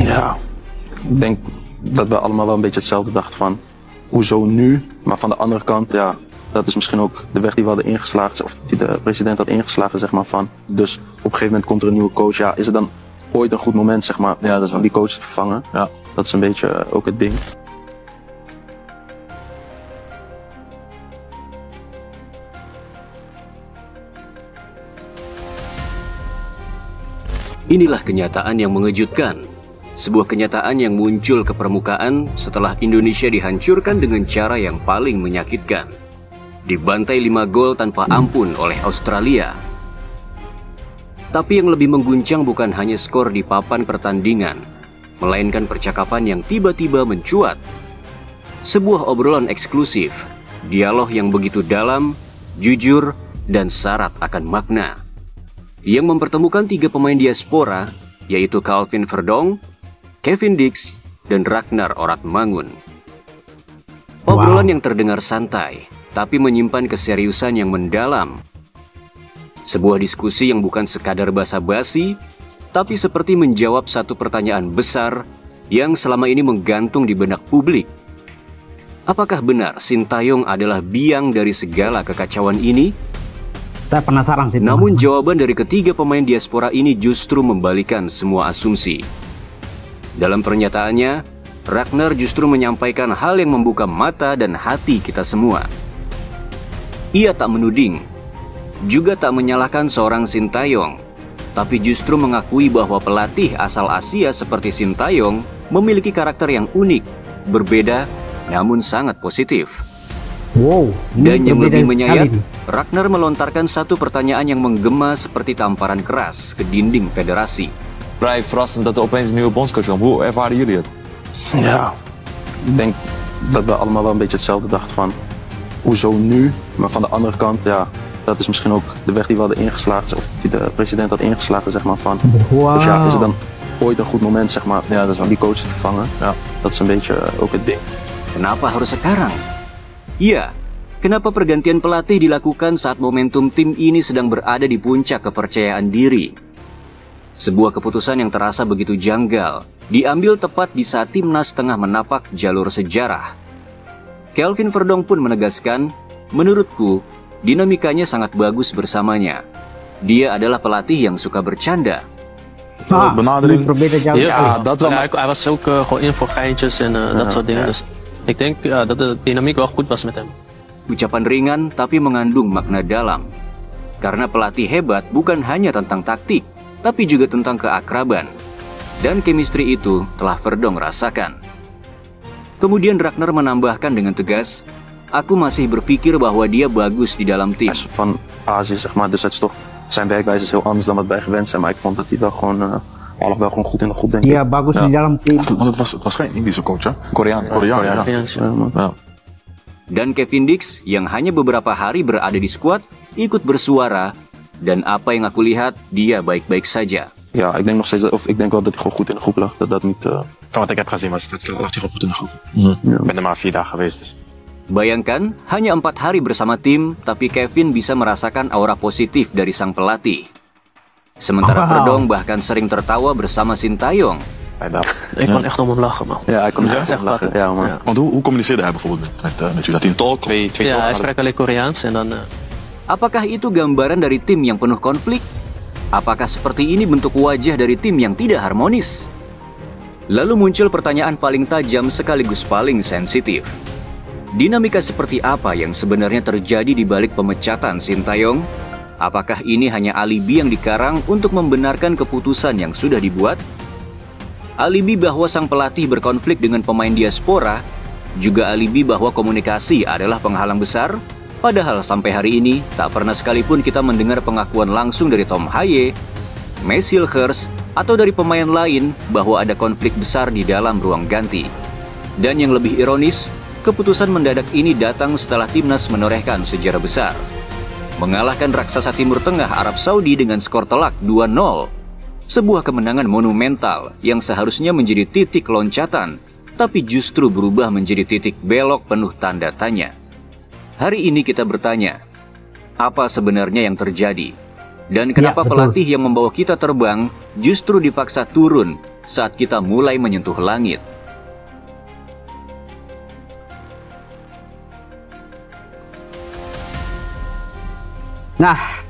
Ja, ik denk dat we allemaal wel een beetje hetzelfde dachten van, hoezo nu? Maar van de andere kant, ja, dat is misschien ook de weg die we hadden ingeslagen, of die de president had ingeslagen, zeg maar, van. Dus op een gegeven moment komt er een nieuwe coach, ja, is het dan ooit een goed moment, zeg maar, Ja, dat is om die coach te vervangen? Ja. Dat is een beetje ook het ding. Inilah kenyataan yang mengejutkan. Sebuah kenyataan yang muncul ke permukaan setelah Indonesia dihancurkan dengan cara yang paling menyakitkan. Dibantai 5 gol tanpa ampun oleh Australia. Tapi yang lebih mengguncang bukan hanya skor di papan pertandingan, melainkan percakapan yang tiba-tiba mencuat. Sebuah obrolan eksklusif, dialog yang begitu dalam, jujur, dan syarat akan makna, yang mempertemukan 3 pemain diaspora, yaitu Calvin Verdong, Kevin Dix, dan Ragnar Oratmangun. Obrolan yang terdengar santai, tapi menyimpan keseriusan yang mendalam. Sebuah diskusi yang bukan sekadar basa-basi, tapi seperti menjawab satu pertanyaan besar yang selama ini menggantung di benak publik. Apakah benar Sintayong adalah biang dari segala kekacauan ini? Saya penasaran sih. Namun jawaban dari ketiga pemain diaspora ini justru membalikan semua asumsi. Dalam pernyataannya, Ragnar justru menyampaikan hal yang membuka mata dan hati kita semua. Ia tak menuding, juga tak menyalahkan seorang Sintayong, tapi justru mengakui bahwa pelatih asal Asia seperti Sintayong memiliki karakter yang unik, berbeda, namun sangat positif. Wow, dan yang lebih menyayat, Ragnar melontarkan satu pertanyaan yang menggema seperti tamparan keras ke dinding federasi. Vrij verrassend dat er opeens een nieuwe bondscoach kwam. Hoe ervaren jullie het? Ja, ik denk dat we allemaal wel een beetje hetzelfde dachten van, hoezo nu? Maar van de andere kant, ja, dat is misschien ook de weg die we hadden ingeslagen, of die de president had ingeslagen, zeg maar, van. Wow. Dus ja, is het dan ooit een goed moment, zeg maar, Ja, dat is om die coach te vervangen? Ja. Dat is een beetje ook het ding. Kenapa harus sekarang? Iya, kenapa pergantian pelatih dilakukan saat momentum tim ini sedang berada di puncak kepercayaan diri? Sebuah keputusan yang terasa begitu janggal, diambil tepat di saat timnas tengah menapak jalur sejarah. Kelvin Verdong pun menegaskan, menurutku, dinamikanya sangat bagus bersamanya. Dia adalah pelatih yang suka bercanda. Benadering. Berbeda jauh. Ja, dat wel. Maar hij was ook gewoon in voor geintjes en dat soort dingen. Dus ik denk dat de dynamiek wel goed was met hem. Ucapan ringan tapi mengandung makna dalam. Karena pelatih hebat bukan hanya tentang taktik, tapi juga tentang keakraban. Dan chemistry itu telah Verdong rasakan. Kemudian Ragnar menambahkan dengan tegas, aku masih berpikir bahwa dia bagus di dalam tim. Hij is van Azië, zeg maar, dus het is toch, zijn werkwijze is heel anders dan wat wij gewend zijn, maar ik vond dat hij wel gewoon, al wel gewoon goed in de groep, denk ik. Dia bagus di dalam tim. Want het was geen Indische coach, hè? Koreaan. Koreaan, ja. Ja. Dan Kevin Dix yang hanya beberapa hari berada di skuad ikut bersuara, dan apa yang aku lihat, dia baik-baik saja. Ja, ik denk nog steeds, of ik denk wel dat hij gewoon goed in de groep lag, dat dat niet. Van wat ik heb gezien lag hij gewoon goed in de groep. Ja. Ik ben er maar 4 dagen geweest, dus. Bayangkan, hanya 4 hari bersama tim, tapi Kevin bisa merasakan aura positif dari sang pelatih. Sementara Verdong bahkan sering tertawa bersama Sintayong. Ik kon echt om hem lachen, man. Ja, hij kon echt echt lachen. lachen. Ja, man. Ja. Want hoe communiceerde hij bijvoorbeeld met jullie? Dat hij een talk? Twee Ja, hij spreekt alleen Koreaans en dan... Apakah itu gambaran dari tim yang penuh konflik? Apakah seperti ini bentuk wajah dari tim yang tidak harmonis? Lalu muncul pertanyaan paling tajam sekaligus paling sensitif. Dinamika seperti apa yang sebenarnya terjadi di balik pemecatan Sintayong? Apakah ini hanya alibi yang dikarang untuk membenarkan keputusan yang sudah dibuat? Alibi bahwa sang pelatih berkonflik dengan pemain diaspora, juga alibi bahwa komunikasi adalah penghalang besar? Padahal sampai hari ini, tak pernah sekalipun kita mendengar pengakuan langsung dari Tom Haye, Maes Hilgers, atau dari pemain lain bahwa ada konflik besar di dalam ruang ganti. Dan yang lebih ironis, keputusan mendadak ini datang setelah timnas menorehkan sejarah besar. Mengalahkan raksasa Timur Tengah Arab Saudi dengan skor telak 2-0. Sebuah kemenangan monumental yang seharusnya menjadi titik loncatan, tapi justru berubah menjadi titik belok penuh tanda tanya. Hari ini kita bertanya, apa sebenarnya yang terjadi? Dan kenapa pelatih yang membawa kita terbang justru dipaksa turun saat kita mulai menyentuh langit. Nah,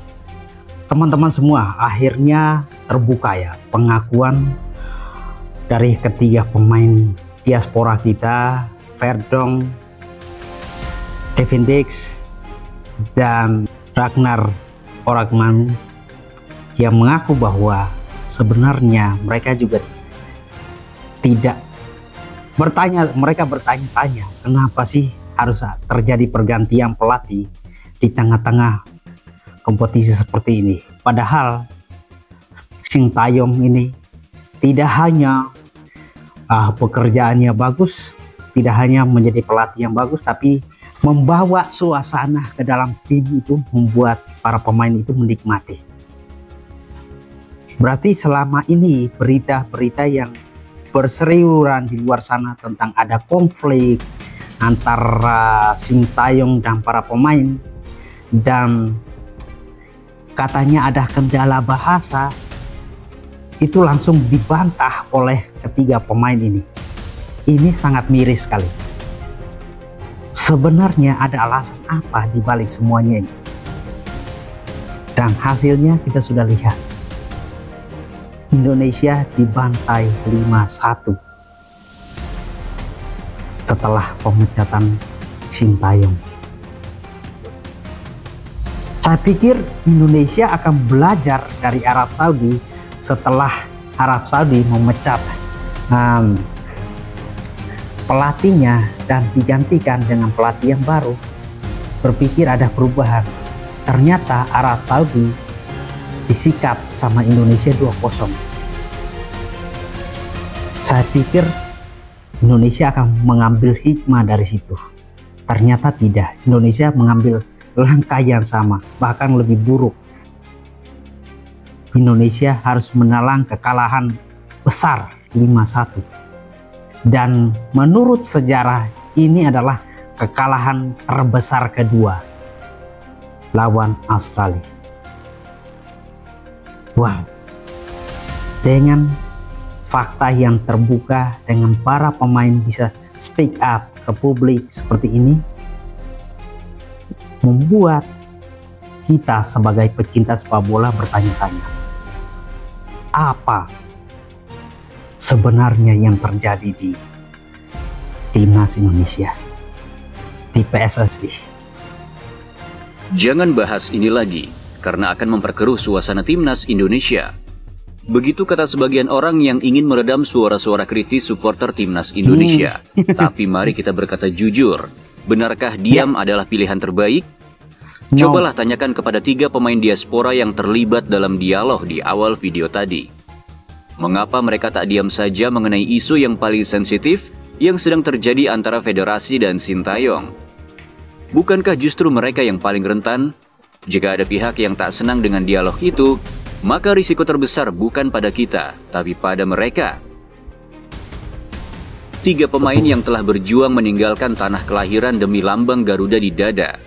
teman-teman semua, akhirnya terbuka ya pengakuan dari ketiga pemain diaspora kita, Verdonk, Kevin Dix, dan Ragnar Oragman, yang mengaku bahwa sebenarnya mereka juga tidak mereka bertanya-tanya kenapa sih harus terjadi pergantian pelatih di tengah-tengah kompetisi seperti ini. Padahal Sintayong ini tidak hanya pekerjaannya bagus, tidak hanya menjadi pelatih yang bagus, tapi membawa suasana ke dalam tim itu membuat para pemain itu menikmati. Berarti selama ini berita-berita yang berseliweran di luar sana tentang ada konflik antara Sintayong dan para pemain, dan katanya ada kendala bahasa, itu langsung dibantah oleh ketiga pemain ini. Ini sangat miris sekali. Sebenarnya ada alasan apa di balik semuanya ini? Dan hasilnya kita sudah lihat. Indonesia dibantai 5-1 setelah pemecatan Sintayong. Saya pikir Indonesia akan belajar dari Arab Saudi setelah Arab Saudi memecat pelatihnya dan digantikan dengan pelatih yang baru. Berpikir ada perubahan. Ternyata Arab Saudi disikat sama Indonesia 2-0. Saya pikir Indonesia akan mengambil hikmah dari situ. Ternyata tidak. Indonesia mengambil langkah yang sama, bahkan lebih buruk. Indonesia harus menelan kekalahan besar 5-1. Dan menurut sejarah ini adalah kekalahan terbesar kedua lawan Australia. Wow. Dengan fakta yang terbuka, dengan para pemain bisa speak up ke publik seperti ini, membuat kita sebagai pecinta sepak bola bertanya-tanya, apa sebenarnya yang terjadi di timnas Indonesia, di PSSI? Jangan bahas ini lagi, karena akan memperkeruh suasana timnas Indonesia. Begitu kata sebagian orang yang ingin meredam suara-suara kritis supporter timnas Indonesia. Tapi mari kita berkata jujur, benarkah diam adalah pilihan terbaik? Cobalah tanyakan kepada 3 pemain diaspora yang terlibat dalam dialog di awal video tadi. Mengapa mereka tak diam saja mengenai isu yang paling sensitif yang sedang terjadi antara Federasi dan Sintayong? Bukankah justru mereka yang paling rentan? Jika ada pihak yang tak senang dengan dialog itu, maka risiko terbesar bukan pada kita, tapi pada mereka. 3 pemain yang telah berjuang meninggalkan tanah kelahiran demi lambang Garuda di dada.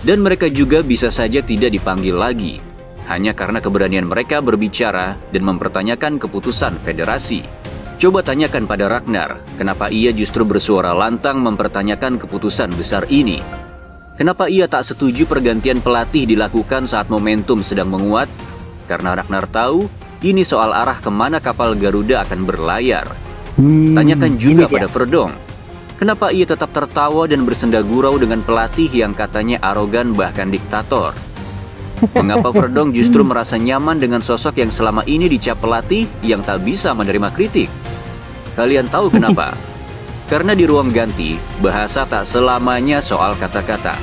Dan mereka juga bisa saja tidak dipanggil lagi, hanya karena keberanian mereka berbicara dan mempertanyakan keputusan federasi. Coba tanyakan pada Ragnar, kenapa ia justru bersuara lantang mempertanyakan keputusan besar ini? Kenapa ia tak setuju pergantian pelatih dilakukan saat momentum sedang menguat? Karena Ragnar tahu, ini soal arah kemana kapal Garuda akan berlayar. Tanyakan juga pada Verdonk. Kenapa ia tetap tertawa dan bersenda gurau dengan pelatih yang katanya arogan bahkan diktator? Mengapa Verdonk justru merasa nyaman dengan sosok yang selama ini dicap pelatih yang tak bisa menerima kritik? Kalian tahu kenapa? Karena di ruang ganti, bahasa tak selamanya soal kata-kata,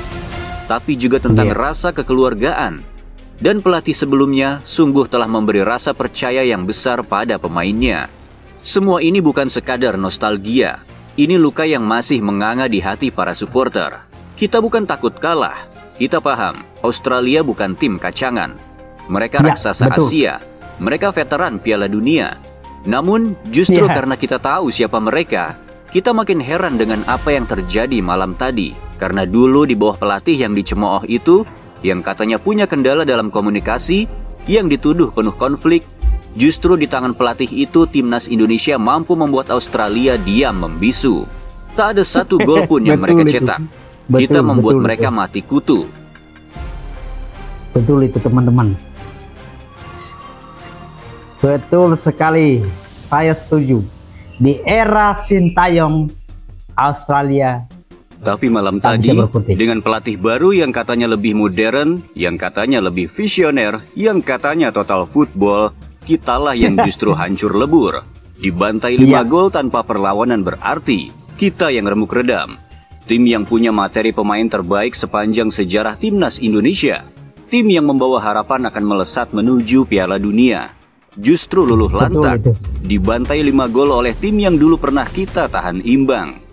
tapi juga tentang rasa kekeluargaan. Dan pelatih sebelumnya sungguh telah memberi rasa percaya yang besar pada pemainnya. Semua ini bukan sekadar nostalgia. Ini luka yang masih menganga di hati para supporter. Kita bukan takut kalah. Kita paham, Australia bukan tim kacangan. Mereka raksasa Asia. Mereka veteran Piala Dunia. Namun, justru karena kita tahu siapa mereka, kita makin heran dengan apa yang terjadi malam tadi. Karena dulu di bawah pelatih yang dicemooh itu, yang katanya punya kendala dalam komunikasi, yang dituduh penuh konflik, Justru di tangan pelatih itu, timnas Indonesia mampu membuat Australia diam membisu. Tak ada satu gol pun yang mereka cetak. Kita membuat mereka mati kutu. Betul itu teman-teman. Betul sekali. Saya setuju. Di era Sintayong, Australia. Tapi malam tadi, dengan pelatih baru yang katanya lebih modern, yang katanya lebih visioner, yang katanya total football, kitalah yang justru hancur lebur. Dibantai 5 gol tanpa perlawanan berarti. Kita yang remuk redam. Tim yang punya materi pemain terbaik sepanjang sejarah timnas Indonesia. Tim yang membawa harapan akan melesat menuju Piala Dunia. Justru luluh lantak. Dibantai 5 gol oleh tim yang dulu pernah kita tahan imbang.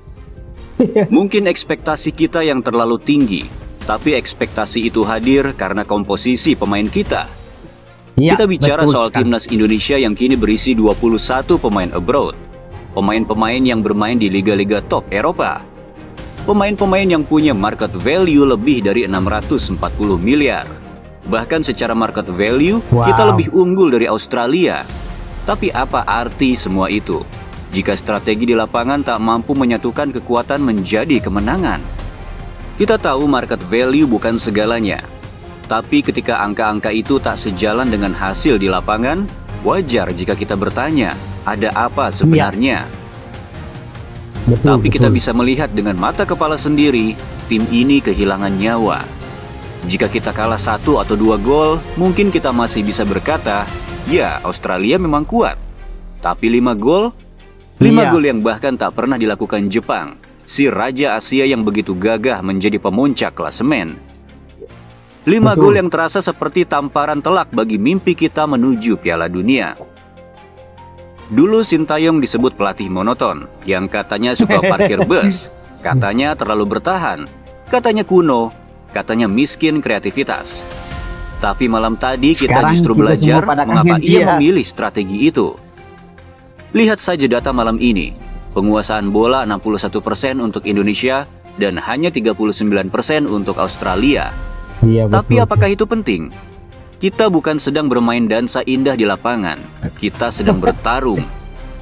Mungkin ekspektasi kita yang terlalu tinggi, tapi ekspektasi itu hadir karena komposisi pemain kita. Kita bicara soal timnas Indonesia yang kini berisi 21 pemain abroad. Pemain-pemain yang bermain di liga-liga top Eropa. Pemain-pemain yang punya market value lebih dari 640 miliar. Bahkan secara market value, kita lebih unggul dari Australia. Tapi apa arti semua itu jika strategi di lapangan tak mampu menyatukan kekuatan menjadi kemenangan? Kita tahu market value bukan segalanya. Tapi ketika angka-angka itu tak sejalan dengan hasil di lapangan, wajar jika kita bertanya, ada apa sebenarnya? Tapi kita bisa melihat dengan mata kepala sendiri, tim ini kehilangan nyawa. Jika kita kalah 1 atau 2 gol, mungkin kita masih bisa berkata, ya Australia memang kuat. Tapi 5 gol? 5 gol yang bahkan tak pernah dilakukan Jepang, si Raja Asia yang begitu gagah menjadi pemuncak klasemen. 5 gol yang terasa seperti tamparan telak bagi mimpi kita menuju Piala Dunia. Dulu Sintayong disebut pelatih monoton, yang katanya suka parkir bus, katanya terlalu bertahan, katanya kuno, katanya miskin kreativitas. Tapi malam tadi kita justru belajar mengapa ia memilih strategi itu. Lihat saja data malam ini. Penguasaan bola 61% untuk Indonesia dan hanya 39% untuk Australia. Tapi apakah itu penting? Kita bukan sedang bermain dansa indah di lapangan. Kita sedang bertarung.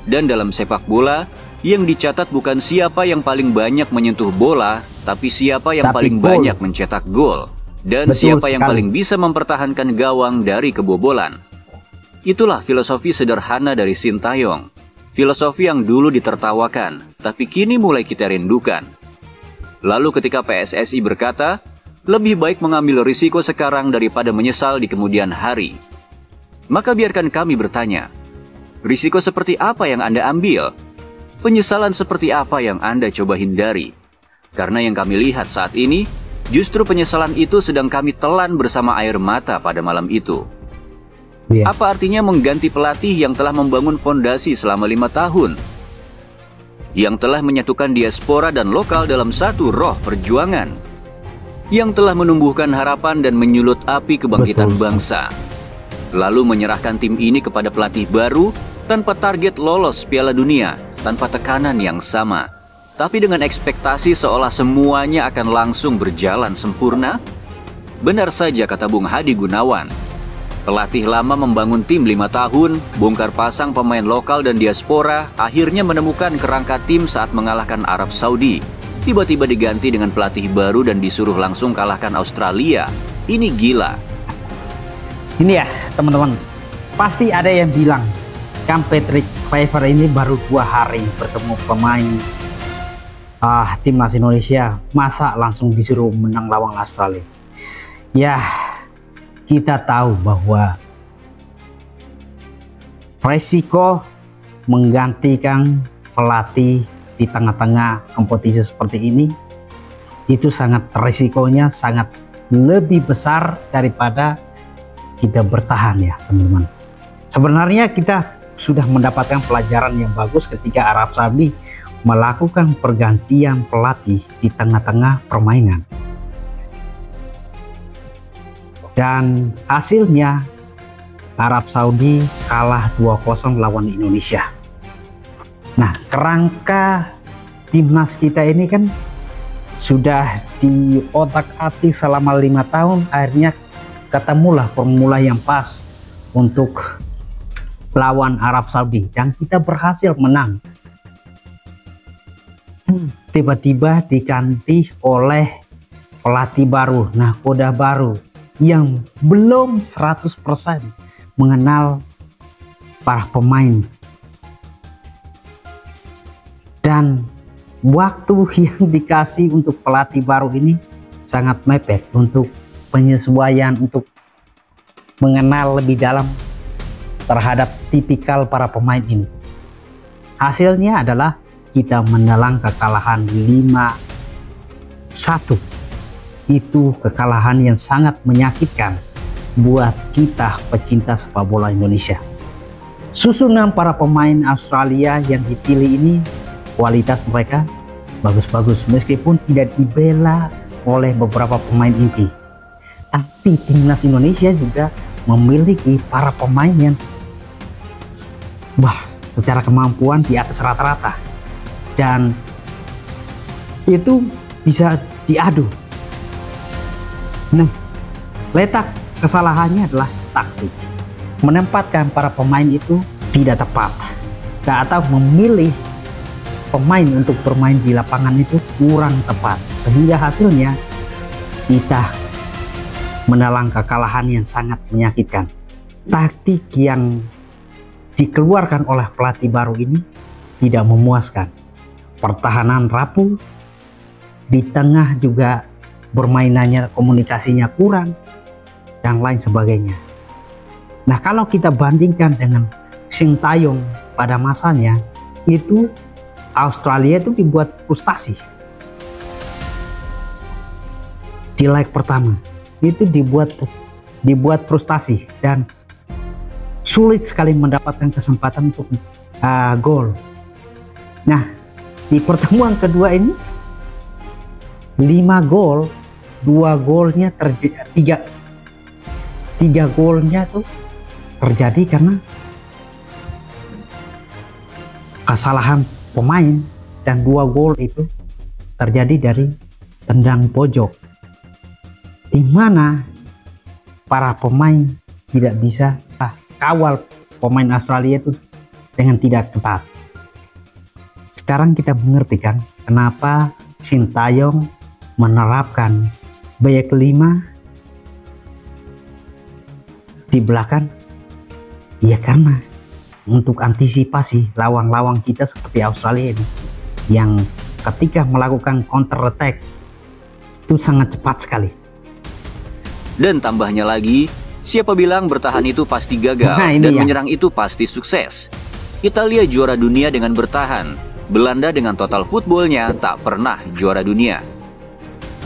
Dan dalam sepak bola, yang dicatat bukan siapa yang paling banyak menyentuh bola, tapi siapa yang paling banyak mencetak gol. Dan siapa yang paling bisa mempertahankan gawang dari kebobolan. Itulah filosofi sederhana dari Sintayong. Filosofi yang dulu ditertawakan, tapi kini mulai kita rindukan. Lalu ketika PSSI berkata, lebih baik mengambil risiko sekarang daripada menyesal di kemudian hari. Maka biarkan kami bertanya, risiko seperti apa yang Anda ambil? Penyesalan seperti apa yang Anda coba hindari? Karena yang kami lihat saat ini, justru penyesalan itu sedang kami telan bersama air mata pada malam itu. Apa artinya mengganti pelatih yang telah membangun fondasi selama 5 tahun? Yang telah menyatukan diaspora dan lokal dalam satu roh perjuangan? Yang telah menumbuhkan harapan dan menyulut api kebangkitan bangsa? Lalu menyerahkan tim ini kepada pelatih baru tanpa target lolos Piala Dunia, tanpa tekanan yang sama, tapi dengan ekspektasi seolah semuanya akan langsung berjalan sempurna? Benar saja kata Bung Hadi Gunawan. Pelatih lama membangun tim 5 tahun, bongkar pasang pemain lokal dan diaspora, akhirnya menemukan kerangka tim saat mengalahkan Arab Saudi. Tiba-tiba diganti dengan pelatih baru dan disuruh langsung kalahkan Australia. Ini gila. Ini ya teman-teman, pasti ada yang bilang, kan Patrick Kluivert ini baru 2 hari bertemu pemain timnas Indonesia, masa langsung disuruh menang lawan Australia? Ya, kita tahu bahwa resiko menggantikan pelatih di tengah-tengah kompetisi seperti ini itu sangat resikonya sangat lebih besar daripada kita bertahan ya teman-teman. Sebenarnya kita sudah mendapatkan pelajaran yang bagus ketika Arab Saudi melakukan pergantian pelatih di tengah-tengah permainan. Dan hasilnya Arab Saudi kalah 2-0 lawan Indonesia. Nah, kerangka timnas kita ini kan sudah di otak-atik selama 5 tahun, akhirnya ketemulah formula yang pas untuk lawan Arab Saudi dan kita berhasil menang. Tiba-tiba diganti oleh pelatih baru, nahkoda baru yang belum 100% mengenal para pemain. Dan waktu yang dikasih untuk pelatih baru ini sangat mepet untuk penyesuaian, untuk mengenal lebih dalam terhadap tipikal para pemain ini. Hasilnya adalah kita menelan kekalahan 5-1. Itu kekalahan yang sangat menyakitkan buat kita pecinta sepak bola Indonesia. Susunan para pemain Australia yang dipilih ini, kualitas mereka bagus-bagus meskipun tidak dibela oleh beberapa pemain inti. Tapi timnas Indonesia juga memiliki para pemain yang secara kemampuan di atas rata-rata, dan itu bisa diadu. Nah, letak kesalahannya adalah taktik, menempatkan para pemain itu tidak tepat, atau memilih pemain untuk bermain di lapangan itu kurang tepat, sehingga hasilnya kita menelan kekalahan yang sangat menyakitkan. Taktik yang dikeluarkan oleh pelatih baru ini tidak memuaskan. Pertahanan rapuh, di tengah juga permainannya, komunikasinya kurang, dan lain sebagainya. Nah, kalau kita bandingkan dengan Sintayong pada masanya, itu Australia itu dibuat frustasi. Di leg pertama itu dibuat frustasi dan sulit sekali mendapatkan kesempatan untuk gol. Nah, di pertemuan kedua ini 5 gol, 2 golnya tiga golnya tuh terjadi karena kesalahan pemain, dan 2 gol itu terjadi dari tendang pojok, di mana para pemain tidak bisa kawal pemain Australia itu dengan tidak tepat. Sekarang kita mengerti kan kenapa Sintayong menerapkan back 5 di belakang. Ya, karena untuk antisipasi lawan-lawan kita seperti Australia ini, yang ketika melakukan counter attack itu sangat cepat sekali. Dan tambahnya lagi, siapa bilang bertahan itu pasti gagal dan menyerang itu pasti sukses? Italia juara dunia dengan bertahan, Belanda dengan total footballnya tak pernah juara dunia.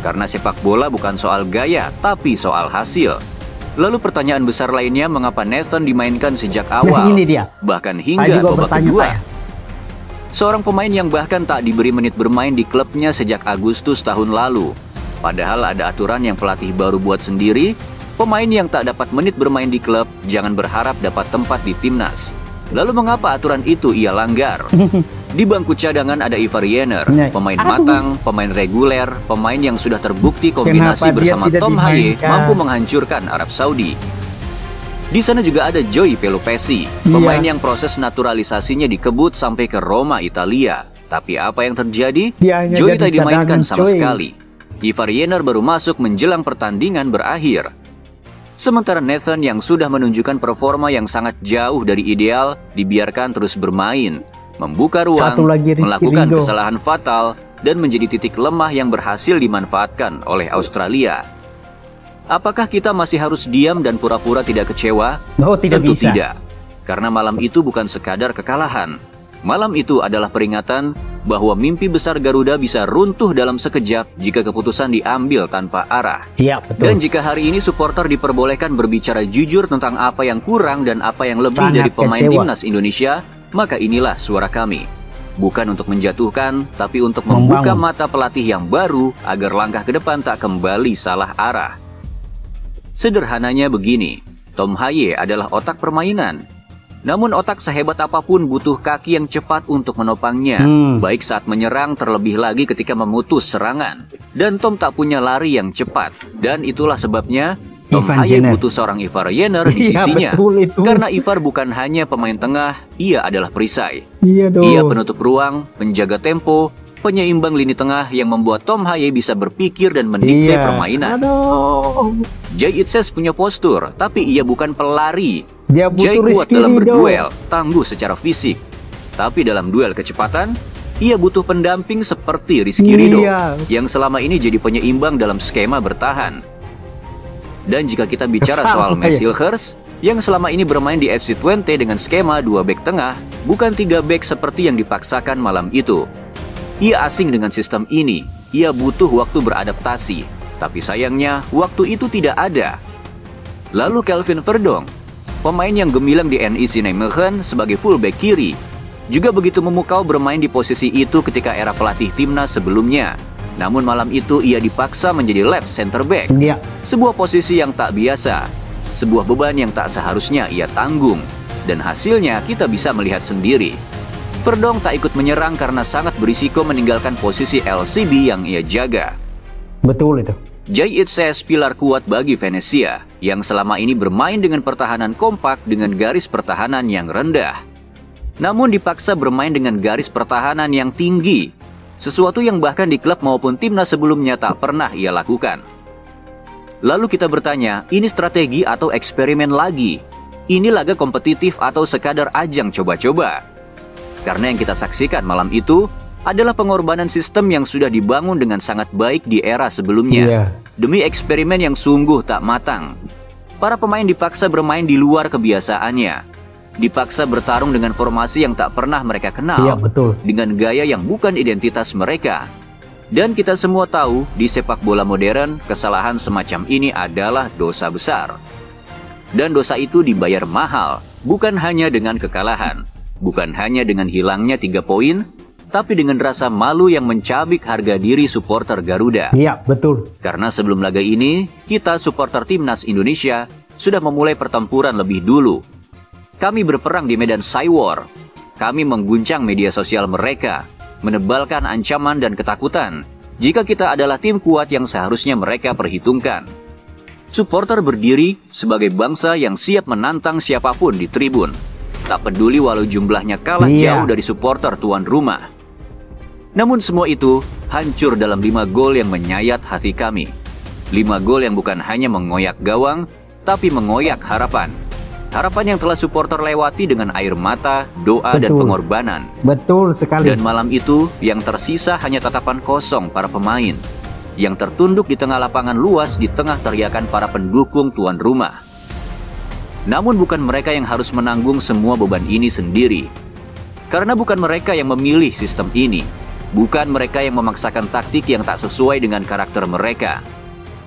Karena sepak bola bukan soal gaya, tapi soal hasil. Lalu pertanyaan besar lainnya, mengapa Nathan dimainkan sejak awal, bahkan hingga babak kedua? Seorang pemain yang bahkan tak diberi menit bermain di klubnya sejak Agustus tahun lalu. Padahal ada aturan yang pelatih baru buat sendiri, pemain yang tak dapat menit bermain di klub jangan berharap dapat tempat di timnas. Lalu mengapa aturan itu ia langgar? Di bangku cadangan ada Ivar Jenner, pemain matang, pemain reguler, pemain yang sudah terbukti kombinasi bersama Tom Haye mampu menghancurkan Arab Saudi. Di sana juga ada Joey Pelupesi, pemain yang proses naturalisasinya dikebut sampai ke Roma, Italia. Tapi apa yang terjadi? Joey tak dimainkan sama sekali. Ivar Jenner baru masuk menjelang pertandingan berakhir. Sementara Nathan yang sudah menunjukkan performa yang sangat jauh dari ideal dibiarkan terus bermain, membuka ruang, melakukan kesalahan fatal, dan menjadi titik lemah yang berhasil dimanfaatkan oleh Australia. Apakah kita masih harus diam dan pura-pura tidak kecewa? Tentu tidak. Karena malam itu bukan sekadar kekalahan. Malam itu adalah peringatan bahwa mimpi besar Garuda bisa runtuh dalam sekejap jika keputusan diambil tanpa arah. Dan jika hari ini supporter diperbolehkan berbicara jujur tentang apa yang kurang dan apa yang lebih dari pemain timnas Indonesia, maka inilah suara kami. Bukan untuk menjatuhkan, tapi untuk membuka mata pelatih yang baru agar langkah ke depan tak kembali salah arah. Sederhananya begini, Tom Haye adalah otak permainan. Namun otak sehebat apapun butuh kaki yang cepat untuk menopangnya, baik saat menyerang terlebih lagi ketika memutus serangan. Dan Tom tak punya lari yang cepat, dan itulah sebabnya Tom Ivan Haye Jenner. butuh seorang Ivar Jenner di Iya, sisinya. betul itu. Karena Ivar bukan hanya pemain tengah, ia adalah perisai. Iya dong. Ia penutup ruang, penjaga tempo, penyeimbang lini tengah yang membuat Tom Haye bisa berpikir dan mendikte Iya. permainan. Aduh. Jay Itzes punya postur, tapi ia bukan pelari. Dia Jay butuh kuat Rizky dalam Ridho. berduel, tangguh secara fisik. Tapi dalam duel kecepatan, ia butuh pendamping seperti Rizky Ridho Iya. yang selama ini jadi penyeimbang dalam skema bertahan. Dan jika kita bicara Kesal soal saya. Max Hilgers yang selama ini bermain di FC Twente dengan skema 2 bek tengah, bukan 3 bek seperti yang dipaksakan malam itu. Ia asing dengan sistem ini, ia butuh waktu beradaptasi, tapi sayangnya waktu itu tidak ada. Lalu Kelvin Verdonk, pemain yang gemilang di NEC Nijmegen sebagai fullback kiri, juga begitu memukau bermain di posisi itu ketika era pelatih timnas sebelumnya. Namun malam itu ia dipaksa menjadi left center back. Iya. Sebuah posisi yang tak biasa, sebuah beban yang tak seharusnya ia tanggung, dan hasilnya kita bisa melihat sendiri. Verdonk tak ikut menyerang karena sangat berisiko meninggalkan posisi LCB yang ia jaga. Betul itu. Jay Itzes pilar kuat bagi Venezia, yang selama ini bermain dengan pertahanan kompak dengan garis pertahanan yang rendah. Namun dipaksa bermain dengan garis pertahanan yang tinggi, sesuatu yang bahkan di klub maupun timnas sebelumnya tak pernah ia lakukan. Lalu kita bertanya, ini strategi atau eksperimen lagi? Ini laga kompetitif atau sekadar ajang coba-coba? Karena yang kita saksikan malam itu adalah pengorbanan sistem yang sudah dibangun dengan sangat baik di era sebelumnya. Iya. Demi eksperimen yang sungguh tak matang. Para pemain dipaksa bermain di luar kebiasaannya. Dipaksa bertarung dengan formasi yang tak pernah mereka kenal. Iya, betul. Dengan gaya yang bukan identitas mereka. Dan kita semua tahu, di sepak bola modern, kesalahan semacam ini adalah dosa besar. Dan dosa itu dibayar mahal, bukan hanya dengan kekalahan, bukan hanya dengan hilangnya 3 poin, tapi dengan rasa malu yang mencabik harga diri supporter Garuda. Iya, betul. Karena sebelum laga ini, kita supporter timnas Indonesia sudah memulai pertempuran lebih dulu. Kami berperang di medan Cywar. Kami mengguncang media sosial mereka, menebalkan ancaman dan ketakutan jika kita adalah tim kuat yang seharusnya mereka perhitungkan. Supporter berdiri sebagai bangsa yang siap menantang siapapun di tribun. Tak peduli walau jumlahnya kalah Iya. jauh dari supporter tuan rumah. Namun semua itu hancur dalam 5 gol yang menyayat hati kami. 5 gol yang bukan hanya mengoyak gawang, tapi mengoyak harapan. Harapan yang telah supporter lewati dengan air mata, doa, dan Betul. pengorbanan. Betul sekali. Dan malam itu, yang tersisa hanya tatapan kosong para pemain, yang tertunduk di tengah lapangan luas di tengah teriakan para pendukung tuan rumah. Namun bukan mereka yang harus menanggung semua beban ini sendiri. Karena bukan mereka yang memilih sistem ini. Bukan mereka yang memaksakan taktik yang tak sesuai dengan karakter mereka.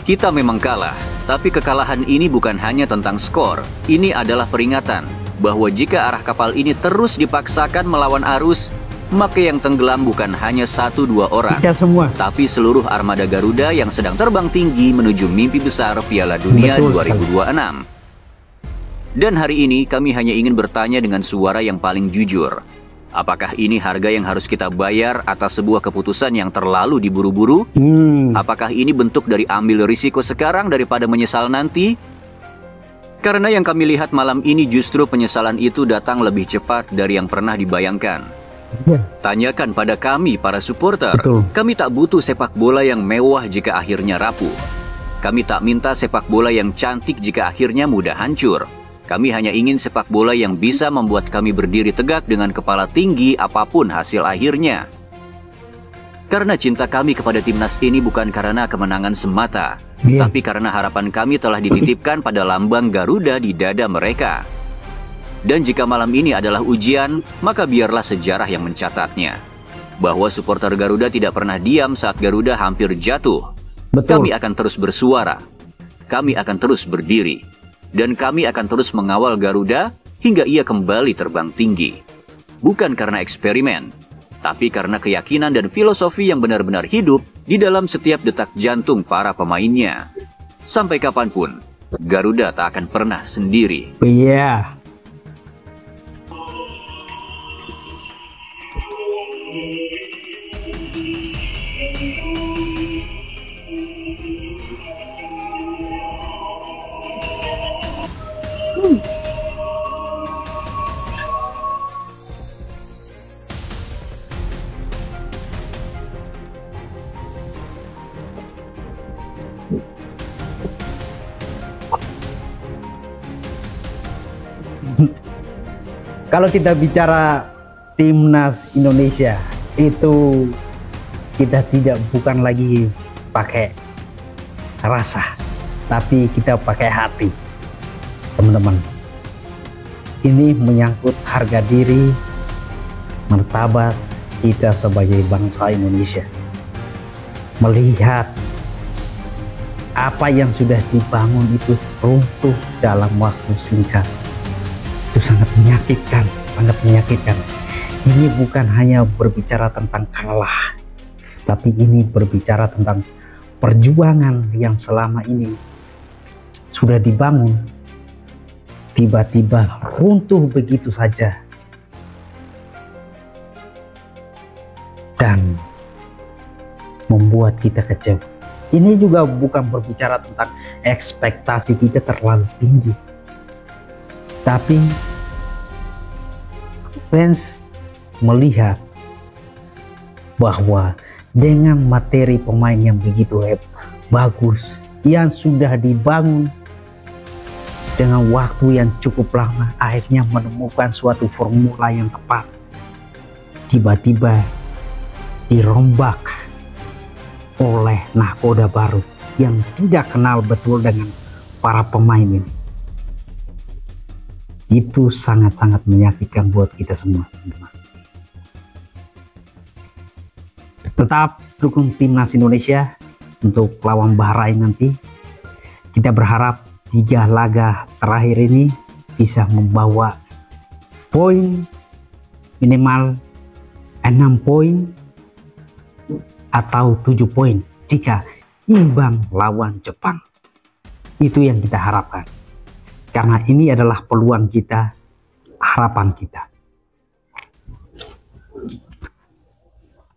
Kita memang kalah, tapi kekalahan ini bukan hanya tentang skor. Ini adalah peringatan bahwa jika arah kapal ini terus dipaksakan melawan arus, maka yang tenggelam bukan hanya 1-2 orang, Kita semua. tapi seluruh armada Garuda yang sedang terbang tinggi menuju mimpi besar Piala Dunia Betul 2026. Dan hari ini kami hanya ingin bertanya dengan suara yang paling jujur. Apakah ini harga yang harus kita bayar atas sebuah keputusan yang terlalu diburu-buru? Apakah ini bentuk dari ambil risiko sekarang daripada menyesal nanti? Karena yang kami lihat malam ini justru penyesalan itu datang lebih cepat dari yang pernah dibayangkan. Iya. Tanyakan pada kami, para supporter. Betul. Kami tak butuh sepak bola yang mewah jika akhirnya rapuh. Kami tak minta sepak bola yang cantik jika akhirnya mudah hancur. Kami hanya ingin sepak bola yang bisa membuat kami berdiri tegak dengan kepala tinggi apapun hasil akhirnya. Karena cinta kami kepada timnas ini bukan karena kemenangan semata, Iya. tapi karena harapan kami telah dititipkan pada lambang Garuda di dada mereka. Dan jika malam ini adalah ujian, maka biarlah sejarah yang mencatatnya. Bahwa supporter Garuda tidak pernah diam saat Garuda hampir jatuh. Betul. Kami akan terus bersuara. Kami akan terus berdiri. Dan kami akan terus mengawal Garuda hingga ia kembali terbang tinggi. Bukan karena eksperimen, tapi karena keyakinan dan filosofi yang benar-benar hidup di dalam setiap detak jantung para pemainnya. Sampai kapanpun, Garuda tak akan pernah sendiri. Iya. Kalau kita bicara timnas Indonesia itu kita bukan lagi pakai rasa, tapi kita pakai hati, teman-teman. Ini menyangkut harga diri, martabat kita sebagai bangsa Indonesia. Melihat apa yang sudah dibangun itu runtuh dalam waktu singkat, itu sangat menyakitkan, sangat menyakitkan. Ini bukan hanya berbicara tentang kalah, tapi ini berbicara tentang perjuangan yang selama ini sudah dibangun, tiba-tiba runtuh begitu saja. Dan membuat kita kecewa. Ini juga bukan berbicara tentang ekspektasi kita terlalu tinggi, tapi fans melihat bahwa dengan materi pemain yang begitu bagus, yang sudah dibangun dengan waktu yang cukup lama, akhirnya menemukan suatu formula yang tepat, tiba-tiba dirombak oleh nahkoda baru yang tidak kenal betul dengan para pemain ini. Itu sangat-sangat menyakitkan buat kita semua, teman-teman. Tetap dukung timnas Indonesia untuk lawan Bahrain nanti. Kita berharap 3 laga terakhir ini bisa membawa poin minimal 6 poin atau 7 poin jika imbang lawan Jepang. Itu yang kita harapkan, karena ini adalah peluang kita, harapan kita.